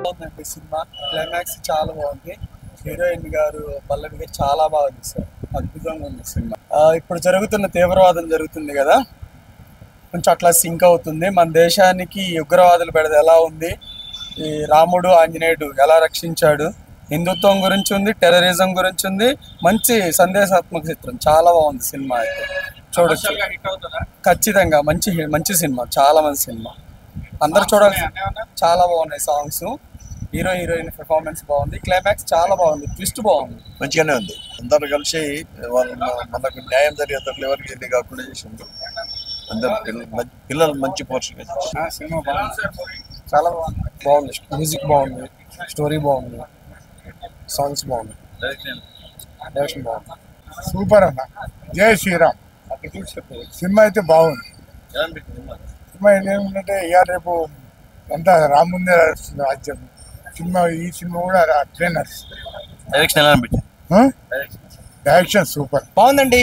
బాగుందండి cinema. Climax చాలా బాగుంది. హీరోయిన్ గారు పల్లవి గారు చాలా బాగా తీశారు. అద్భుతంగా ఉంది సినిమా. ఇప్పుడు జరుగుతున్న తీవ్రవాదం జరుగుతుంది కదా, కొంచెం అట్లా సింక్ అవుతుంది. మన దేశానికి ఉగ్రవాదులు పెడితే ఎలా ఉంది, ఈ రాముడు ఆంజనేయుడు ఎలా రక్షించాడు, హిందుత్వం గురించి ఉంది, టెర్రరిజం గురించి ఉంది. మంచి సందేశాత్మక చిత్రం, చాలా బాగుంది సినిమా. అయితే చూడొచ్చు ఖచ్చితంగా. మంచి మంచి సినిమా, చాలా మంచి సినిమా, అందరు చూడాలి. చాలా బాగున్నాయి సాంగ్స్, హీరోయిన్ పెర్ఫార్మెన్స్ బాగుంది, క్లైమాక్స్ చాలా బాగుంది, ట్విస్ట్ బాగుంది, మంచిగానే ఉంది. అందరు కలిసి మనకు న్యాయం జరిగేటట్లు ఎవరికి ఇది కాకుండా చేసింది. అందరు పిల్లలు మంచి పోర్షన్ సినిమా బాగుంది, చాలా బాగుంది. బాగుంది, మ్యూజిక్ బాగుంది, స్టోరీ బాగుంది, సాంగ్స్ బాగుంది, డైరెక్షన్ బాగుంది. సూపర్ అన్న. జై శ్రీరామ్. సినిమా అయితే బాగుంది. సినిమా ఏమంటే ఇక రేపు అంతా రాముందే నడుస్తుంది రాజ్యం. సినిమా ఈ సినిమా కూడా ట్రైనర్స్ డైరెక్షన్ ఎలా అనిపించింది? డైరెక్షన్ సూపర్ బాగుందండి.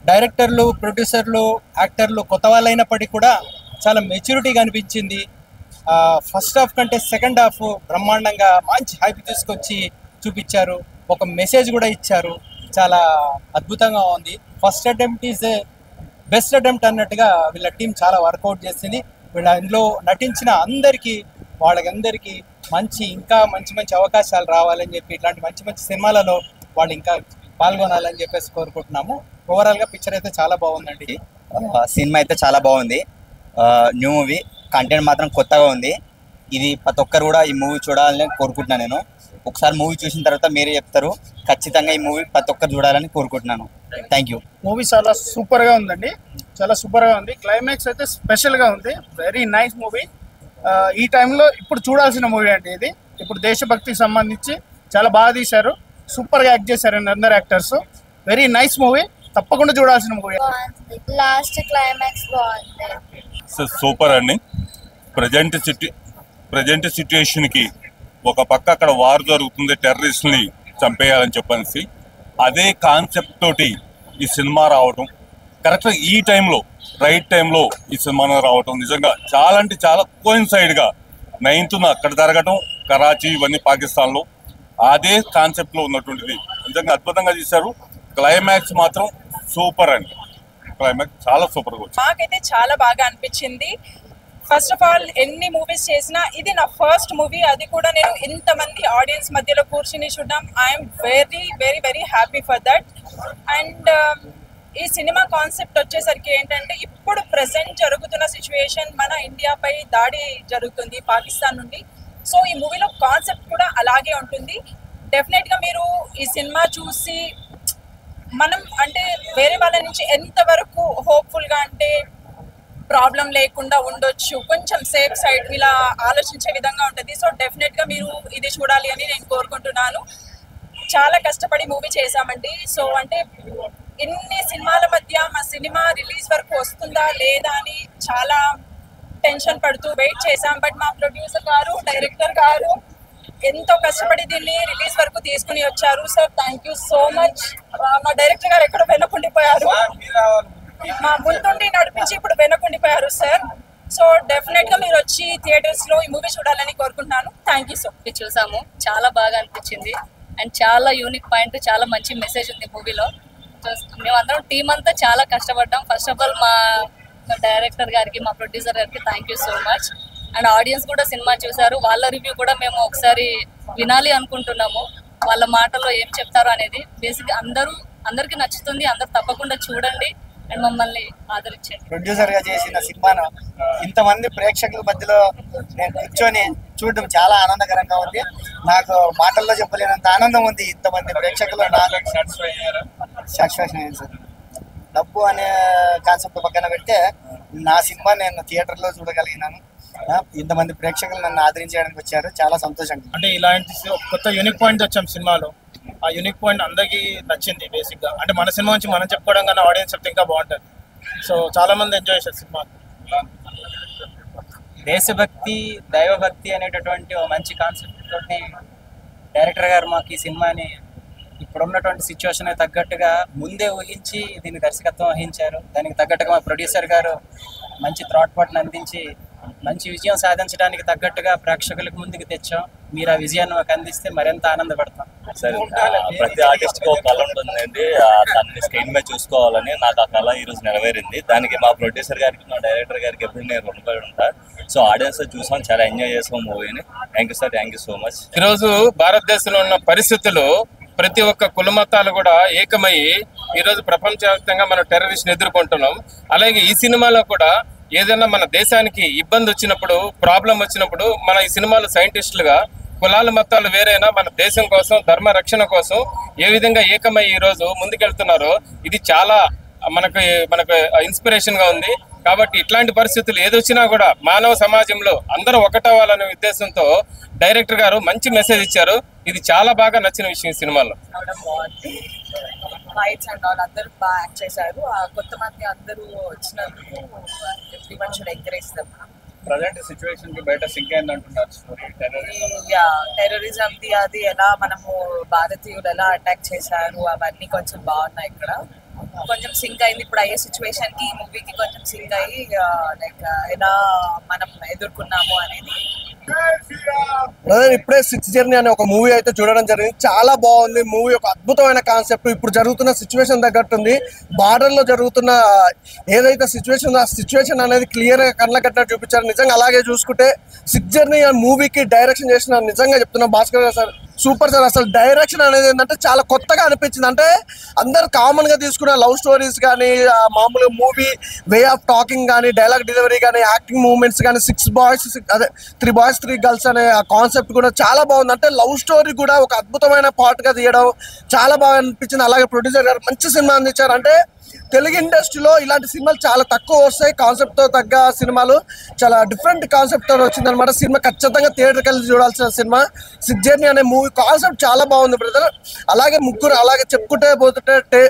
డైరెక్టర్లు, ప్రొడ్యూసర్లు, యాక్టర్లు కొత్త వాళ్ళు అయినప్పటికీ కూడా చాలా మెచ్యూరిటీగా అనిపించింది. ఫస్ట్ హాఫ్ కంటే సెకండ్ హాఫ్ బ్రహ్మాండంగా మంచి హైప్ తీసుకొచ్చి చూపించారు. ఒక మెసేజ్ కూడా ఇచ్చారు. చాలా అద్భుతంగా ఉంది. First attempt is best attempt అన్నట్టుగా వీళ్ళ టీం చాలా వర్కౌట్ చేసింది. వీళ్ళ ఇందులో నటించిన వాళ్ళకందరికీ ఇంకా మంచి మంచి అవకాశాలు రావాలని చెప్పి, ఇట్లాంటి మంచి మంచి సినిమాలలో వాళ్ళు ఇంకా పాల్గొనాలని చెప్పేసి కోరుకుంటున్నాము. ఓవరాల్గా పిక్చర్ అయితే చాలా బాగుందండి. సినిమా అయితే చాలా బాగుంది. న్యూ మూవీ, కంటెంట్ మాత్రం కొత్తగా ఉంది. ఇది ప్రతి ఒక్కరు కూడా ఈ మూవీ చూడాలని కోరుకుంటున్నాను. నేను ఒకసారి మూవీ చూసిన తర్వాత మీరే చెప్తారు. ఖచ్చితంగా ఈ మూవీ ప్రతి ఒక్కరు చూడాలని కోరుకుంటున్నాను. Thank you. మూవీ చాలా సూపర్గా ఉందండి, చాలా సూపర్గా ఉంది. క్లైమాక్స్ అయితే స్పెషల్గా ఉంది. Very nice movie. ఈ టైంలో ఇప్పుడు చూడాల్సిన మూవీ అండి ఇది. ఇప్పుడు దేశభక్తికి సంబంధించి చాలా బాగా తీశారు. సూపర్గా యాక్ట్ చేశారండి అందరు యాక్టర్స్. వెరీ నైస్ మూవీ, తప్పకుండా చూడాల్సిన మూవీ. లాస్ట్ క్లైమాక్స్ బాగుంది. సూపర్ అండి. ప్రజెంట్ సిచ్యుయేషన్కి ఒక పక్క అక్కడ వార్ జరుగుతుంది, టెర్రరిస్ట్ని చంపేయాలని చెప్పనేసి అదే కాన్సెప్ట్ తోటి ఈ సినిమా రావటం, కరెక్ట్గా ఈ టైంలో రైట్ టైంలో ఈ సినిమా రావటం నిజంగా చాలా అంటే చాలా కోయిన్సైడ్గా 9th అక్కడ జరగటం, కరాచీ ఇవన్నీ పాకిస్తాన్లో అదే కాన్సెప్ట్లో ఉన్నటువంటిది నిజంగా అద్భుతంగా చేశారు. క్లైమాక్స్ మాత్రం సూపర్ అండి. క్లైమాక్స్ చాలా సూపర్గా వచ్చింది. నాకైతే చాలా బాగా అనిపించింది. ఫస్ట్ ఆఫ్ ఆల్ ఎన్ని మూవీస్ చేసినా ఇది నా ఫస్ట్ మూవీ, అది కూడా నేను ఇంతమంది ఆడియన్స్ మధ్యలో కూర్చుని చూడడం. I'm very very very happy for that. And ఈ సినిమా కాన్సెప్ట్ వచ్చేసరికి ఏంటంటే, ఇప్పుడు ప్రెసెంట్ జరుగుతున్న సిచ్యువేషన్, మన ఇండియాపై దాడి జరుగుతుంది పాకిస్తాన్ నుండి. సో ఈ మూవీలో కాన్సెప్ట్ కూడా అలాగే ఉంటుంది. డెఫినెట్గా మీరు ఈ సినిమా చూసి మనం అంటే వేరే వాళ్ళ నుంచి ఎంతవరకు హోప్ఫుల్గా అంటే ప్రాబ్లం లేకుండా ఉండొచ్చు, కొంచెం సేఫ్ సైడ్ ఇలా ఆలోచించే విధంగా ఉంటుంది. సో డెఫినెట్గా మీరు ఇది చూడాలి అని నేను కోరుకుంటున్నాను. చాలా కష్టపడి మూవీ చేశామండి. సో అంటే ఇన్ని సినిమాల మధ్య మా సినిమా రిలీజ్ వరకు వస్తుందా లేదా అని చాలా టెన్షన్ పడుతూ వెయిట్ చేశాం. బట్ మా ప్రొడ్యూసర్ గారు, డైరెక్టర్ గారు ఎంతో కష్టపడి దీన్ని రిలీజ్ వరకు తీసుకుని వచ్చారు. Sir thank you so much. మా డైరెక్టర్ గారు ఎక్కడో వెనకుండిపోయారు, మా ముందుండి నడిపించి ఇప్పుడు వెనకుండిపోయారు సార్. సో డెఫినెట్ గా మీరు వచ్చి థియేటర్స్ లో ఈ మూవీ చూడాలని కోరుకుంటున్నాను. Thank you so much. చూసాము, చాలా బాగా అనిపించింది. అండ్ చాలా యూనిక్ పాయింట్, చాలా మంచి మెసేజ్ ఉంది మూవీలో. మేమందరం టీం అంతా చాలా కష్టపడ్డాం. ఫస్ట్ ఆఫ్ ఆల్ మా డైరెక్టర్ గారికి, మా ప్రొడ్యూసర్ గారికి thank you so much. And audience కూడా సినిమా చూసారు. వాళ్ళ రివ్యూ కూడా మేము ఒకసారి వినాలి అనుకుంటున్నాము. వాళ్ళ మాటల్లో ఏం చెప్తారో అనేది. బేసిక్ అందరికి నచ్చుతుంది. అందరు తప్పకుండా చూడండి అండ్ మమ్మల్ని ఆదరించండి. ప్రొడ్యూసర్ గా చేసిన సినిమాను ఇంతమంది ప్రేక్షకుల మధ్యలో నేను కూర్చొని చూడడం చాలా ఆనందకరంగా ఉంది. నాకు మాటల్లో చెప్పలేనంత ఆనందం ఉంది. ఇంతమంది ప్రేక్షకులు సాటిస్ఫాక్షన్ అయింది సార్. డబ్బు అనే కాన్సెప్ట్ పక్కన పెడితే నా సినిమా నేను థియేటర్లో చూడగలిగినాను. ఇంతమంది ప్రేక్షకులు నన్ను ఆదరించడానికి వచ్చారు, చాలా సంతోషంగా. అంటే ఇలాంటి కొత్త యూనిక్ పాయింట్ వచ్చాం సినిమాలో. ఆ యూనిక్ పాయింట్ అందరికీ నచ్చింది. బేసిక్గా అంటే మన సినిమా నుంచి మనం చెప్పుకోవడం కన్నా ఆడియన్స్ చెప్తే ఇంకా బాగుంటుంది. సో చాలా మంది ఎంజాయ్ చేశారు సినిమా. దేశభక్తి, దైవభక్తి అనేటటువంటి ఒక మంచి కాన్సెప్ట్ తోటి డైరెక్టర్ గారు మాకు ఈ సినిమాని ఇప్పుడున్నటువంటి సిచ్యువేషన్ తగ్గట్టుగా ముందే ఊహించి దీన్ని దర్శకత్వం వహించారు. దానికి తగ్గట్టుగా మా ప్రొడ్యూసర్ గారు మంచి థాట్ పార్ట్ని అందించి మంచి విజయం సాధించడానికి తగ్గట్టుగా ప్రేక్షకులకు ముందుకు తెచ్చాం. మీరు ఆ విజయాన్ని మాకు అందిస్తే మరింత ఆనందపడతాం. సరే, ప్రతి ఆర్టిస్ట్ కి ఒక కళ ఉంటుందండి. దాన్ని స్క్రీన్ మీద చూసుకోవాలని నాకు ఆ కళ ఈ రోజు నెరవేరింది. దానికి మా ప్రొడ్యూసర్ గారికి, మా డైరెక్టర్ గారికి ఎప్పుడు నేను రుణపడి ఉంటా. సో ఆడియన్స్ చూసాం, చాలా ఎంజాయ్ చేసాం మూవీని. Thank you sir, thank you so much. ఈరోజు భారతదేశంలో ఉన్న పరిస్థితులు ప్రతి ఒక్క కుల మతాలు కూడా ఏకమయ్యి ఈరోజు ప్రపంచవ్యాప్తంగా మనం టెర్రరిస్ట్ ఎదుర్కొంటున్నాం. అలాగే ఈ సినిమాలో కూడా ఏదైనా మన దేశానికి ఇబ్బంది వచ్చినప్పుడు, ప్రాబ్లం వచ్చినప్పుడు మన ఈ సినిమాలో సైంటిస్టులుగా కులాల మతాలు వేరైనా మన దేశం కోసం, ధర్మ రక్షణ కోసం ఏ విధంగా ఏకమై ఈ రోజు ముందుకెళ్తున్నారో ఇది చాలా మనకు ఇన్స్పిరేషన్ గా ఉంది. కాబట్టి ఇట్లాంటి పరిస్థితులు ఏదొచ్చినా కూడా మానవ సమాజంలో అందరూ ఒకటవ్వాలనే ఉద్దేశంతో డైరెక్టర్ గారు మంచి మెసేజ్ ఇచ్చారు. ఇది చాలా బాగా నచ్చిన విషయం ఈ సినిమాలో. ఫైట్స్ అండ్ ఆల్ అందరూ బాగా యాక్ట్ చేశారు. కొత్త మంది అందరూ వచ్చినందుకు everyone should encourage them. Present situation కి బయట సింక్ అయింది అంటున్నారు. టెర్రరిజంది అది ఎలా మనము భారతీయులు ఎలా అటాక్ చేశారు అవన్నీ కొంచెం బాగున్నాయి. ఇక్కడ కొంచెం సింక్ అయింది. ఇప్పుడు అయ్యే సిచ్యువేషన్ కి ఈ మూవీకి కొంచెం సింక్ అయ్యి లైక్ ఎలా మనం ఎదుర్కొన్నాము అనేది. ఇప్పుడే 6th జర్నీ అనే ఒక మూవీ అయితే చూడడం జరిగింది. చాలా బాగుంది మూవీ. ఒక అద్భుతమైన కాన్సెప్ట్. ఇప్పుడు జరుగుతున్న సిచ్యువేషన్ తగ్గట్టుంది. బార్డర్ లో జరుగుతున్న ఏదైతే సిచ్యువేషన్, ఆ సిచ్యువేషన్ అనేది క్లియర్ గా కళ్ళ కట్టినట్టు చూపించారు. నిజంగా అలాగే చూసుకుంటే 6th జర్నీ మూవీకి డైరెక్షన్ చేసిన నిజంగా చెప్తున్నా భాస్కర్ గారు సార్ సూపర్ సార్. అసలు డైరెక్షన్ అనేది ఏంటంటే చాలా కొత్తగా అనిపించింది. అంటే అందరు కామన్ గా తీసుకున్న లవ్ స్టోరీస్ కానీ, మామూలుగా మూవీ వే ఆఫ్ టాకింగ్ కానీ, డైలాగ్ డెలివరీ కానీ, యాక్టింగ్ మూవ్మెంట్స్ కానీ, 3 బాయ్స్ 3 గర్ల్స్ అనే ఆ కాన్సెప్ట్ కూడా చాలా బాగుంది. అంటే లవ్ స్టోరీ కూడా ఒక అద్భుతమైన పార్ట్ గా తీయడం చాలా బాగా అనిపించింది. అలాగే ప్రొడ్యూసర్ గారు మంచి సినిమా అందించారు. అంటే తెలుగు ఇండస్ట్రీలో ఇలాంటి సినిమాలు చాలా తక్కువ వస్తాయి. కాన్సెప్ట్ తో తగ్గ సినిమాలు చాలా డిఫరెంట్ కాన్సెప్ట్ తో వచ్చింది అనమాట. సినిమా ఖచ్చితంగా థియేటర్కి వెళ్ళి చూడాల్సిన సినిమా 6th జర్నీ అనే మూవీ. కాన్సెప్ట్ చాలా బాగుంది బ్రదర్. అలాగే ముగ్గురు అలాగే చెప్పుకుంటే పోతుంటే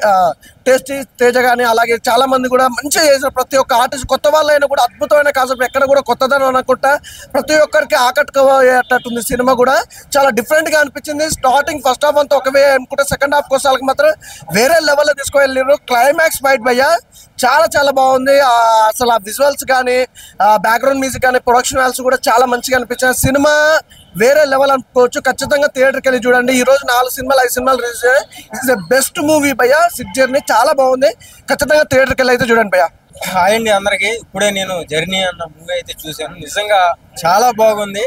టేస్టీ తేజ కానీ అలాగే చాలా మంది కూడా మంచిగా చేశారు. ప్రతి ఒక్క ఆర్టిస్ట్ కొత్త వాళ్ళైనా కూడా అద్భుతమైన కాన్సెప్ట్. ఎక్కడ కూడా కొత్తదనం అనుకుంటా ప్రతి ఒక్కరికి ఆకట్టుకోయేటట్టుంది. సినిమా కూడా చాలా డిఫరెంట్ గా అనిపించింది. స్టార్టింగ్ ఫస్ట్ హాఫ్ అంతా ఒకవే అనుకుంటే సెకండ్ హాఫ్ కోసాలకు మాత్రం వేరే లెవెల్లో తీసుకువెళ్ళారు. క్లైమాక్స్ ఫైట్ భయ్యా చాలా బాగుంది. అసలు ఆ విజువల్స్ కానీ, బ్యాక్గ్రౌండ్ మ్యూజిక్ కానీ, ప్రొడక్షన్ వాల్యూస్ కూడా చాలా మంచిగా అనిపించాయి. సినిమా వేరే లెవెల్ అనుకోవచ్చు. ఖచ్చితంగా థియేటర్కి వెళ్ళి చూడండి. ఈ రోజు 4 సినిమాలు 5 సినిమాలు రిలీజ్ అయ్యాయి. ఇట్స్ ద బెస్ట్ మూవీ భయ్యా 6th జర్నీ. చాలా బాగుంది. ఖచ్చితంగా థియేటర్కి వెళ్ళి అయితే చూడండి భయ్యా. హాయ్ అండి అందరికి. ఇప్పుడే నేను జర్నీ అన్న మూవీ అయితే చూశాను. నిజంగా చాలా బాగుంది.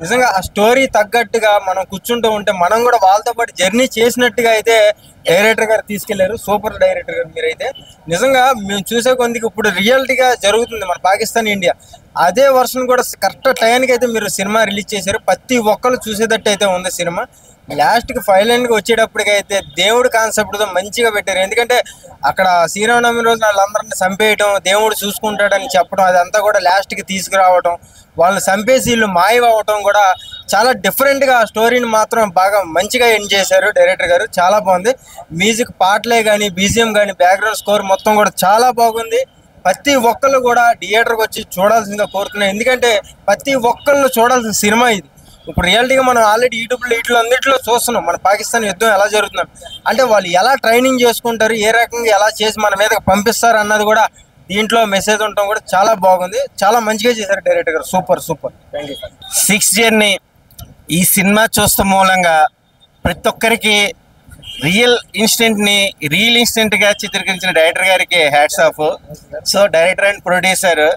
నిజంగా ఆ స్టోరీ తగ్గట్టుగా మనం కూర్చుంటూ ఉంటే మనం కూడా వాళ్ళతో పాటు జర్నీ చేసినట్టుగా అయితే డైరెక్టర్ గారు తీసుకెళ్లారు. సూపర్ డైరెక్టర్ గారు మీరైతే. నిజంగా మేము చూసే కొందికి ఇప్పుడు రియాలిటీగా జరుగుతుంది మన పాకిస్తాన్ ఇండియా. అదే వర్షన్ కూడా కరెక్ట్ టైంకి అయితే మీరు సినిమా రిలీజ్ చేశారు. ప్రతి ఒక్కరు చూసేటట్టు అయితే ఉంది సినిమా. లాస్ట్కి ఫైనల్గా వచ్చేటప్పటికైతే దేవుడు కాన్సెప్ట్తో మంచిగా పెట్టారు. ఎందుకంటే అక్కడ శ్రీరామనవమి రోజు వాళ్ళందరినీ చంపేయటం, దేవుడు చూసుకుంటాడని చెప్పడం, అదంతా కూడా లాస్ట్కి తీసుకురావటం, వాళ్ళని చంపేసి వీళ్ళు మాయవటం కూడా చాలా డిఫరెంట్గా ఆ స్టోరీని మాత్రం బాగా మంచిగా ఎండ్ చేశారు డైరెక్టర్ గారు. చాలా బాగుంది. మ్యూజిక్ పాటలే కానీ, బీజిఎం కానీ, బ్యాక్గ్రౌండ్ స్కోర్ మొత్తం కూడా చాలా బాగుంది. ప్రతి ఒక్కళ్ళు కూడా థియేటర్కి వచ్చి చూడాల్సిందిగా కోరుతున్నాయి. ఎందుకంటే ప్రతి ఒక్కళ్ళు చూడాల్సిన సినిమా ఇది. ఇప్పుడు రియాలిటీగా మనం ఆల్రెడీ యూట్యూబ్లో అన్నింటిలో చూస్తున్నాం మన పాకిస్తాన్ యుద్ధం ఎలా జరుగుతున్నాం. అంటే వాళ్ళు ఎలా ట్రైనింగ్ చేసుకుంటారు, ఏ రకంగా ఎలా చేసి మన మీదకి పంపిస్తారు అన్నది కూడా దీంట్లో మెసేజ్ ఉండటం కూడా చాలా బాగుంది. చాలా మంచిగా చేశారు డైరెక్టర్ గారు. Super. Thank you. 6th journey ఈ సినిమా చూస్తాం మూలంగా ప్రతి ఒక్కరికి రియల్ ఇన్సిడెంట్గా చిత్రీకరించిన డైరెక్టర్ గారికి hats off. So director and producer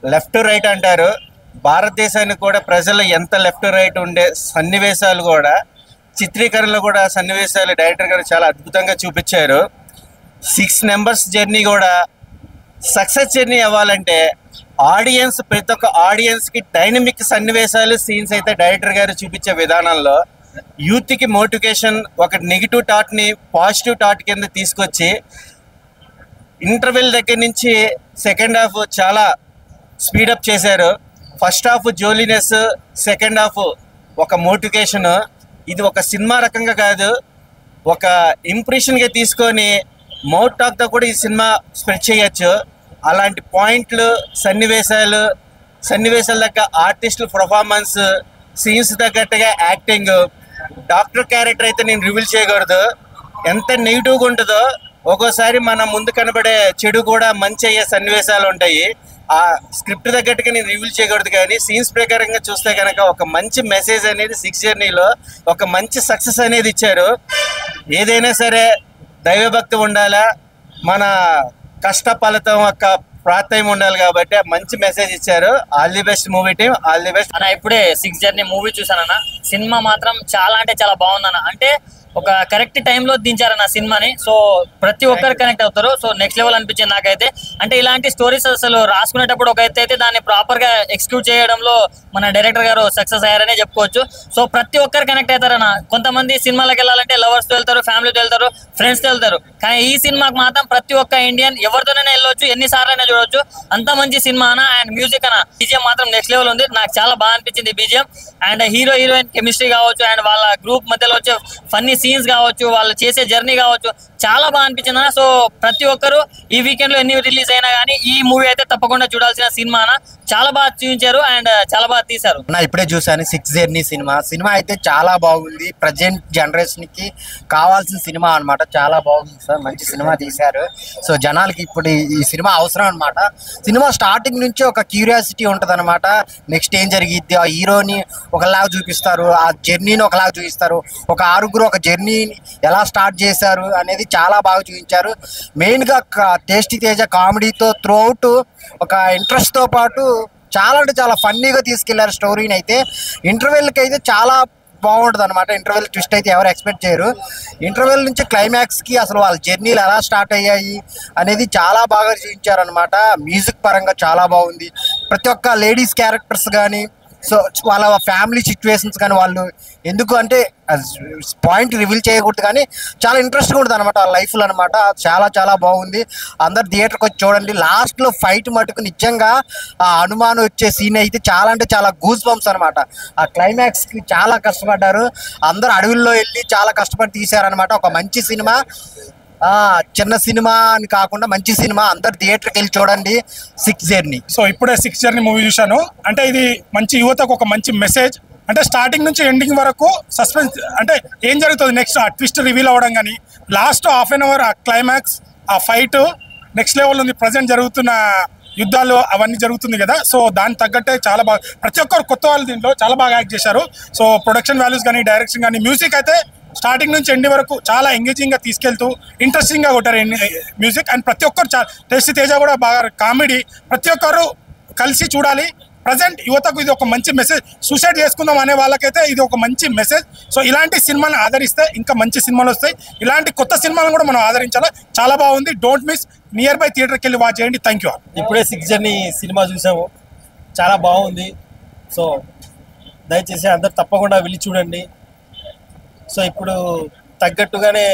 left to right అంటారు. భారతదేశానికి కూడా ప్రజలు ఎంత లెఫ్ట్ టు రైట్ ఉండే సన్నివేశాలు కూడా, చిత్రీకరణలో కూడా సన్నివేశాలు డైరెక్టర్ గారు చాలా అద్భుతంగా చూపించారు. 6 నెంబర్స్ జర్నీ కూడా సక్సెస్ జర్నీ అవ్వాలంటే ప్రతి ఒక్క ఆడియన్స్కి డైనమిక్ సన్నివేశాలు, సీన్స్ అయితే డైరెక్టర్ గారు చూపించే విధానంలో యూత్కి మోటివేషన్, ఒక నెగిటివ్ థాట్ని పాజిటివ్ థాట్ కింద తీసుకొచ్చి ఇంటర్వెల్ దగ్గర నుంచి సెకండ్ హాఫ్ చాలా స్పీడప్ చేశారు. ఫస్ట్ హాఫ్ జోలీనెస్, సెకండ్ హాఫ్ ఒక మోటివేషన్. ఇది ఒక సినిమా రకంగా కాదు, ఒక ఇంప్రెషన్గా తీసుకొని మౌత్ టాక్తో కూడా ఈ సినిమా స్ప్రెడ్ చేయొచ్చు. అలాంటి పాయింట్లు, సన్నివేశాల దగ్గర ఆర్టిస్టుల పర్ఫార్మెన్స్, సీన్స్ తగ్గట్టుగా యాక్టింగ్. డాక్టర్ క్యారెక్టర్ అయితే నేను రివీల్ చేయకూడదు. ఎంత నెగిటివ్గా ఉంటుందో ఒక్కోసారి మన ముందు కనబడే చెడు కూడా మంచి అయ్యే సన్నివేశాలు ఉంటాయి. ఆ స్క్రిప్ట్ తగ్గట్టుగా నేను రివీల్ చేయకూడదు, కానీ సీన్స్ ప్రకారంగా చూస్తే కనుక ఒక మంచి మెసేజ్ అనేది 6 జర్నీలో ఒక మంచి సక్సెస్ అనేది ఇచ్చారు. ఏదైనా సరే దైవభక్తి ఉండాలా, మన కష్ట ఫలితం యొక్క ప్రార్థన ఉండాలి కాబట్టి మంచి మెసేజ్ ఇచ్చారు. All the best movie team, all the best అన్న. ఇప్పుడే 6 జర్నీ మూవీ చూసానన్న. సినిమా మాత్రం చాలా అంటే చాలా బాగుందన్న. అంటే ఒక కరెక్ట్ టైంలో దించారన్న సినిమాని. సో ప్రతి ఒక్కరు కనెక్ట్ అవుతారు. సో నెక్స్ట్ లెవెల్ అనిపించింది నాకైతే. అంటే ఇలాంటి స్టోరీస్ అసలు రాసుకునేటప్పుడు ఒక అయితే దాన్ని ప్రాపర్ గా ఎక్స్క్యూట్ చేయడంలో మన డైరెక్టర్ గారు సక్సెస్ అయ్యారనే చెప్పుకోవచ్చు. సో ప్రతి ఒక్కరు కనెక్ట్ అవుతారన్న. కొంతమంది సినిమాలకు వెళ్ళాలంటే లవర్స్ తో వెళ్తారు, ఫ్యామిలీతో వెళ్తారు, ఫ్రెండ్స్ తో వెళ్తారు. కానీ ఈ సినిమాకి మాత్రం ప్రతి ఒక్క ఇండియన్ ఎవరితోనైనా వెళ్ళొచ్చు, ఎన్నిసార్లు అయినా చూడొచ్చు. అంత మంచి సినిమా అన్న. అండ్ మ్యూజిక్ అన్న, బీజిఎం మాత్రం నెక్స్ట్ లెవెల్ ఉంది. నాకు చాలా బాగా అనిపించింది BGM. And hero heroine chemistry కావచ్చు, అండ్ వాళ్ళ గ్రూప్ మధ్యలో వచ్చే ఫన్నీ సీన్స్ కావచ్చు, వాళ్ళు చేసే జర్నీ కావచ్చు, చాలా బాగా అనిపించింది అన్న. సో ప్రతి ఒక్కరు ఈ వీకెండ్ లో ఎన్ని రిలీజ్ అయినా కానీ ఈ మూవీ అయితే తప్పకుండా చూడాల్సిన సినిమా అన్న. చాలా బాగా చూపించారు అండ్ చాలా బాగా తీశారు. నా ఇప్పుడే చూసాను 6 జర్నీ సినిమా అయితే చాలా బాగుంది. ప్రజెంట్ జనరేషన్ కి కావాల్సిన సినిమా అన్నమాట. చాలా బాగుంది సార్, మంచి సినిమా తీశారు. సో జనాలకి ఇప్పుడు ఈ సినిమా అవసరం అన్నమాట. సినిమా స్టార్టింగ్ నుంచి ఒక క్యూరియాసిటీ ఉంటుంది అనమాట. నెక్స్ట్ ఏం జరిగిద్ది, ఆ హీరోని ఒకలాగా చూపిస్తారు, ఆ జర్నీని ఒకలాగా చూపిస్తారు, ఒక ఆరుగురు ఒక జర్నీని ఎలా స్టార్ట్ చేశారు అనేది చాలా బాగా చూపించారు. మెయిన్గా టేస్టీ తేజ కామెడీతో త్రూఅవుట్ ఒక ఇంట్రెస్ట్తో పాటు చాలా అంటే చాలా ఫన్నీగా తీసుకెళ్లారు స్టోరీని. అయితే ఇంటర్వెల్కి అయితే చాలా బాగుంటుంది అనమాట. ఇంటర్వెల్ ట్విస్ట్ అయితే ఎవరు ఎక్స్పెక్ట్ చేయరు. ఇంటర్వెల్ నుంచి క్లైమాక్స్కి అసలు వాళ్ళ జర్నీలు ఎలా స్టార్ట్ అయ్యాయి అనేది చాలా బాగా చూపించారనమాట. మ్యూజిక్ పరంగా చాలా బాగుంది. ప్రతి ఒక్క లేడీస్ క్యారెక్టర్స్ కానీ, సో వాళ్ళ ఫ్యామిలీ సిచ్యువేషన్స్ కానీ, వాళ్ళు ఎందుకు అంటే పాయింట్ రివీల్ చేయకూడదు కానీ చాలా ఇంట్రెస్ట్గా ఉంటుంది అనమాట వాళ్ళ లైఫ్లో అనమాట. చాలా చాలా బాగుంది. అందరు థియేటర్కి వచ్చి చూడండి. లాస్ట్లో ఫైట్ మటుకు నిజంగా ఆ అనుమానం వచ్చే సీన్ అయితే చాలా అంటే చాలా గూస్ బంప్స్ అనమాట. ఆ క్లైమాక్స్కి చాలా కష్టపడ్డారు. అందరు అడవుల్లో వెళ్ళి చాలా కష్టపడి తీశారనమాట. ఒక మంచి సినిమా, చిన్న సినిమా అని కాకుండా మంచి సినిమా. అందరు థియేటర్కి వెళ్ళి చూడండి 6 జర్నీ. సో ఇప్పుడే 6 జర్నీ మూవీ చూశాను. అంటే ఇది మంచి యువతకు ఒక మంచి మెసేజ్. అంటే స్టార్టింగ్ నుంచి ఎండింగ్ వరకు సస్పెన్స్, అంటే ఏం జరుగుతుంది నెక్స్ట్, ఆ ట్విస్ట్ రివీల్ అవ్వడం కానీ, లాస్ట్ హాఫ్ అన్ అవర్ ఆ క్లైమాక్స్, ఆ ఫైట్ నెక్స్ట్ లెవెల్ ఉంది. ప్రజెంట్ జరుగుతున్న యుద్ధాలు అవన్నీ జరుగుతుంది కదా. సో దానికి తగ్గట్టే చాలా బాగా ప్రతి ఒక్కరు కొత్త వాళ్ళు దీంట్లో చాలా బాగా యాక్ట్ చేశారు. సో ప్రొడక్షన్ వాల్యూస్ కానీ, డైరెక్షన్ కానీ, మ్యూజిక్ అయితే స్టార్టింగ్ నుంచి ఎండి వరకు చాలా ఎంగేజింగ్ గా తీసుకెళ్తూ ఇంట్రెస్టింగ్ గా కొట్టారు మ్యూజిక్. అండ్ ప్రతి ఒక్కరు టేస్టీ తేజ కూడా బాగా కామెడీ, ప్రతి ఒక్కరు కలిసి చూడాలి. ప్రజెంట్ యువతకు ఇది ఒక మంచి మెసేజ్. సూసైడ్ చేసుకుందాం అనే వాళ్ళకైతే ఇది ఒక మంచి మెసేజ్. సో ఇలాంటి సినిమాలను ఆదరిస్తే ఇంకా మంచి సినిమాలు వస్తాయి. ఇలాంటి కొత్త సినిమాలను కూడా మనం ఆదరించాలి. చాలా బాగుంది. Don't miss. నియర్ బై థియేటర్కి వెళ్ళి వాచ్ చేయండి. Thank you. ఇప్పుడే 6 జర్నీ సినిమా చూసాము, చాలా బాగుంది. సో దయచేసి అందరు తప్పకుండా వెళ్ళి చూడండి. సో ఇప్పుడు తగ్గట్టుగానే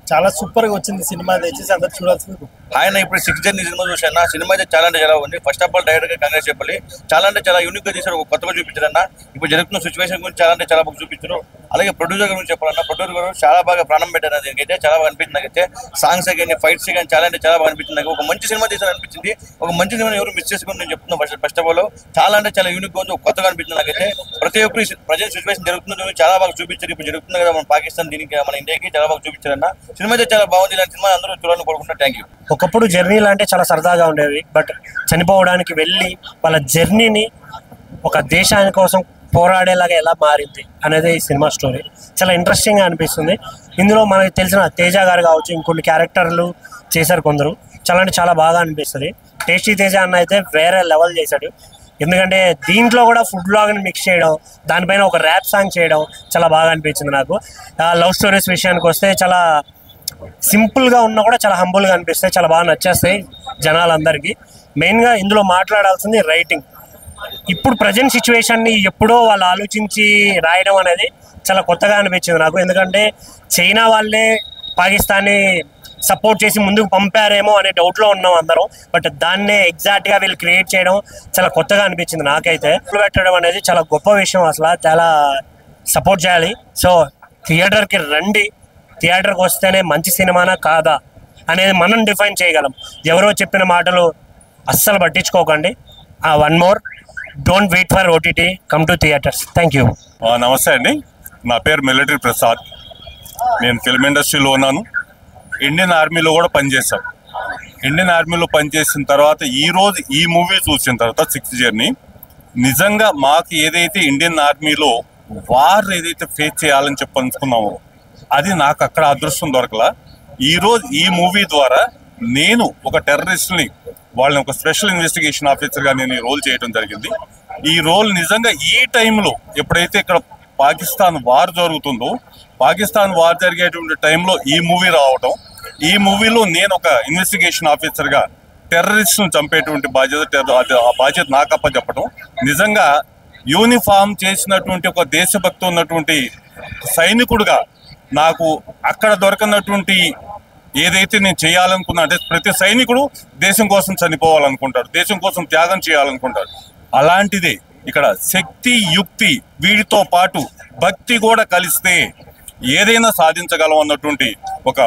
చాలా సూపర్గా వచ్చింది సినిమా. దయచేసి అందరు చూడాల్సింది. ఆయన ఇప్పుడు 6 జర్నీ సినిమా చూసాను. సినిమా అయితే చాలా అంటే చాలా ఉంది. First of all director congrats చెప్పాలి. చాలా అంటే చాలా యూనిక్ గా చేశారు, కొత్తగా చూపించారన్న. ఇప్పుడు జరుగుతున్న సిచ్యువేషన్ గురించి చాలా అంటే చాలా బాగా చూపించారు. అలాగే ప్రొడ్యూసర్ గురించి చెప్పాలన్నా, ప్రొడ్యూసర్ గారు చాలా బాగా ప్రాణం పెట్టారు. దీనికైతే చాలా బాగా అనిపించింది. నాకైతే సాంగ్స్ కానీ, ఫైట్స్ కానీ చాలా అంటే చాలా బాగా అనిపించింది. నాకు ఒక మంచి సినిమా తీసారు అనిపించింది. ఒక మంచి సినిమా ఎవరు మిస్ చేసుకుని నేను చెప్తున్నాను. ఫస్ట్ ఆఫ్ ఆల్ చాలా అంటే చాలా యూనిక్ గా ఉంది, కొత్తగా అనిపించింది. నాకైతే ప్రతి ఒక్కరు ప్రజెంట్ సిచ్యువేషన్ జరుగుతుంది చాలా బాగా చూపించారు. ఇప్పుడు జరుగుతుంది కదా మన పాకిస్తాన్, దీనికి మన ఇండియాకి చాలా బాగా చూపించారన్న. సినిమా అయితే చాలా బాగుంది. ఇలాంటి సినిమా అందరూ చూడాలని కోరుకుంటున్నా. Thank you. ఒకప్పుడు జర్నీలు అంటే చాలా సరదాగా ఉండేవి, బట్ చనిపోవడానికి వెళ్ళి వాళ్ళ జర్నీని ఒక దేశాని కోసం పోరాడేలాగా ఎలా మారింది అనేది ఈ సినిమా స్టోరీ. చాలా ఇంట్రెస్టింగ్గా అనిపిస్తుంది. ఇందులో మనకి తెలిసిన తేజ గారు కావచ్చు, ఇంకొన్ని క్యారెక్టర్లు చేశారు కొందరు. చాలా అంటే చాలా బాగా అనిపిస్తుంది. టేస్టీ తేజ అన్న అయితే వేరే లెవెల్ చేశాడు. ఎందుకంటే దీంట్లో కూడా ఫుడ్ బ్లాగ్ని మిక్స్ చేయడం, దానిపైన ఒక ర్యాప్ సాంగ్ చేయడం చాలా బాగా అనిపించింది నాకు. లవ్ స్టోరీస్ విషయానికి వస్తే చాలా సింపుల్గా ఉన్నా కూడా చాలా హంబుల్గా అనిపిస్తాయి. చాలా బాగా నచ్చేస్తాయి జనాలందరికీ. మెయిన్గా ఇందులో మాట్లాడాల్సింది రైటింగ్. ఇప్పుడు ప్రజెంట్ సిచ్యువేషన్ని ఎప్పుడో వాళ్ళు ఆలోచించి రాయడం అనేది చాలా కొత్తగా అనిపించింది నాకు. ఎందుకంటే చైనా వాళ్ళే పాకిస్తాన్ని సపోర్ట్ చేసి ముందుకు పంపారేమో అనే డౌట్లో ఉన్నాం అందరం. బట్ దాన్నే ఎగ్జాక్ట్గా వీళ్ళు క్రియేట్ చేయడం చాలా కొత్తగా అనిపించింది నాకైతే. పెట్టడం అనేది చాలా గొప్ప విషయం. అసలు చాలా సపోర్ట్ చేయాలి. సో థియేటర్కి రండి. థియేటర్కి వస్తేనే మంచి సినిమానా కాదా అనేది మనం డిఫైన్ చేయగలం. ఎవరో చెప్పిన మాటలు అస్సలు పట్టించుకోకండి. One more, don't wait for OTT, come to theatres. Thank you. నమస్తే అండి, నా పేరు మిలిటరీ ప్రసాద్. నేను ఫిల్మ్ ఇండస్ట్రీలో ఉన్నాను, ఇండియన్ ఆర్మీలో కూడా పనిచేశాను. ఇండియన్ ఆర్మీలో పనిచేసిన తర్వాత ఈ రోజు ఈ మూవీ చూసిన తర్వాత 6th జర్నీ నిజంగా మాకు ఏదైతే ఇండియన్ ఆర్మీలో వార్ ఏదైతే ఫేస్ చేయాలని చెప్పి అనుకున్నామో అది నాకు అక్కడ అదృష్టం దొరకలా. ఈ రోజు ఈ మూవీ ద్వారా నేను ఒక టెర్రరిస్ట్ని వాళ్ళని ఒక స్పెషల్ ఇన్వెస్టిగేషన్ ఆఫీసర్గా నేను ఈ రోల్ చేయడం జరిగింది. ఈ రోల్ నిజంగా ఈ టైంలో ఎప్పుడైతే ఇక్కడ పాకిస్తాన్ వార్ జరుగుతుందో, పాకిస్తాన్ వార్ జరిగేటువంటి టైంలో ఈ మూవీ రావడం, ఈ మూవీలో నేను ఒక ఇన్వెస్టిగేషన్ ఆఫీసర్గా టెర్రరిస్ట్ను చంపేటువంటి ఆ బాధ్యత నాకు అప్పచెప్పడం నిజంగా యూనిఫామ్ చేసినటువంటి ఒక దేశభక్తి ఉన్నటువంటి సైనికుడుగా నాకు అక్కడ దొరకనటువంటి ఏదైతే నేను చేయాలనుకున్నా, అంటే ప్రతి సైనికుడు దేశం కోసం చనిపోవాలనుకుంటాడు, దేశం కోసం త్యాగం చేయాలనుకుంటాడు. అలాంటిదే ఇక్కడ శక్తి యుక్తి వీటితో పాటు భక్తి కూడా కలిస్తే ఏదైనా సాధించగలం అన్నటువంటి ఒక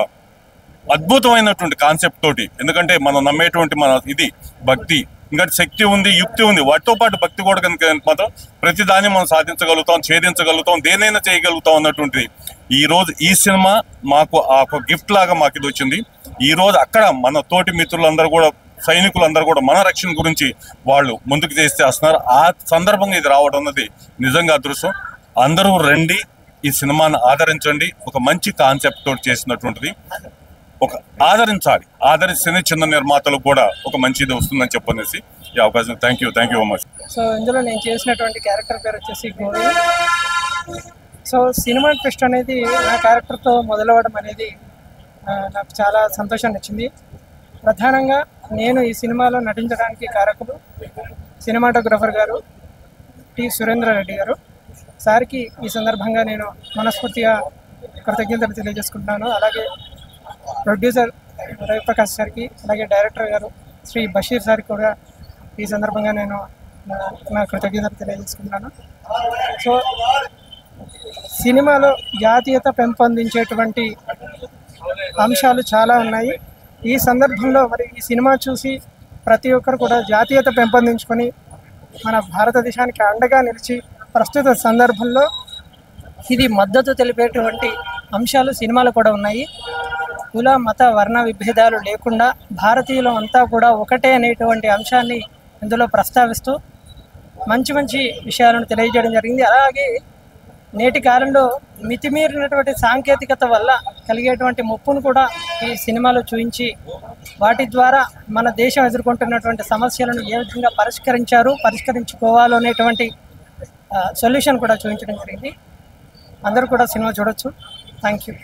అద్భుతమైనటువంటి కాన్సెప్ట్ తోటి, ఎందుకంటే మనం నమ్మేటువంటి మన ఇది భక్తి, ఇంకా శక్తి ఉంది, యుక్తి ఉంది, వాటితో పాటు భక్తి కూడా కనుక మాత్రం ప్రతిదాన్ని మనం సాధించగలుగుతాం, ఛేదించగలుగుతాం, దేనైనా చేయగలుగుతాం అన్నటువంటిది ఈ రోజు ఈ సినిమా మాకు ఒక గిఫ్ట్ లాగా మాకు ఇది వచ్చింది. ఈ రోజు అక్కడ మన తోటి మిత్రులందరూ కూడా, సైనికులందరూ కూడా మన రక్షణ గురించి వాళ్ళు ముందుకు చేస్తున్నారు. ఆ సందర్భంగా ఇది రావడం అన్నది నిజంగా అదృష్టం. అందరూ రండి, ఈ సినిమాను ఆదరించండి. ఒక మంచి కాన్సెప్ట్ తోటి చేసినటువంటిది, ఒక ఆదరిస్తేనే చిన్న నిర్మాతలకు కూడా ఒక మంచిది వస్తుందని చెప్పనేసి ఈ అవకాశం. Thank you very much. So ఇందులో నేను చేసినటువంటి క్యారెక్టర్ పేరు వచ్చేసి గోవి. సో సినిమా ట్విస్ట్ అనేది నా క్యారెక్టర్తో మొదలవడం అనేది నాకు చాలా సంతోషాన్ని ఇచ్చింది. ప్రధానంగా నేను ఈ సినిమాలో నటించడానికి కారకులు సినిమాటోగ్రఫర్ గారు టి సురేంద్ర రెడ్డి గారు. సార్కి ఈ సందర్భంగా నేను మనస్ఫూర్తిగా కృతజ్ఞతలు తెలియజేసుకుంటున్నాను. అలాగే ప్రొడ్యూసర్ రవిప్రకాష్ సార్కి, అలాగే డైరెక్టర్ గారు శ్రీ బషీర్ సార్కి కూడా ఈ సందర్భంగా నేను నా కృతజ్ఞతలు తెలియజేసుకుంటున్నాను. సో సినిమాలో జాతీయత పెంపొందించేటువంటి అంశాలు చాలా ఉన్నాయి. ఈ సందర్భంలో మరి ఈ సినిమా చూసి ప్రతి ఒక్కరు కూడా జాతీయత పెంపొందించుకొని మన భారతదేశానికి అండగా నిలిచి ప్రస్తుత సందర్భంలో ఇది మద్దతు తెలిపేటువంటి అంశాలు సినిమాలో కూడా ఉన్నాయి. కుల మత వర్ణ విభేదాలు లేకుండా భారతీయులు అంతా కూడా ఒకటే అనేటువంటి అంశాన్ని ఇందులో ప్రస్తావిస్తూ మంచి మంచి విషయాలను తెలియజేయడం జరిగింది. అలాగే నేటి కాలంలో మితిమీరినటువంటి సాంకేతికత వల్ల కలిగేటువంటి ముప్పును కూడా ఈ సినిమాలో చూపించి వాటి ద్వారా మన దేశం ఎదుర్కొంటున్నటువంటి సమస్యలను ఏ విధంగా పరిష్కరించుకోవాలో అనేటువంటి సొల్యూషన్ కూడా చూపించడం జరిగింది. అందరూ కూడా సినిమా చూడొచ్చు. Thank you.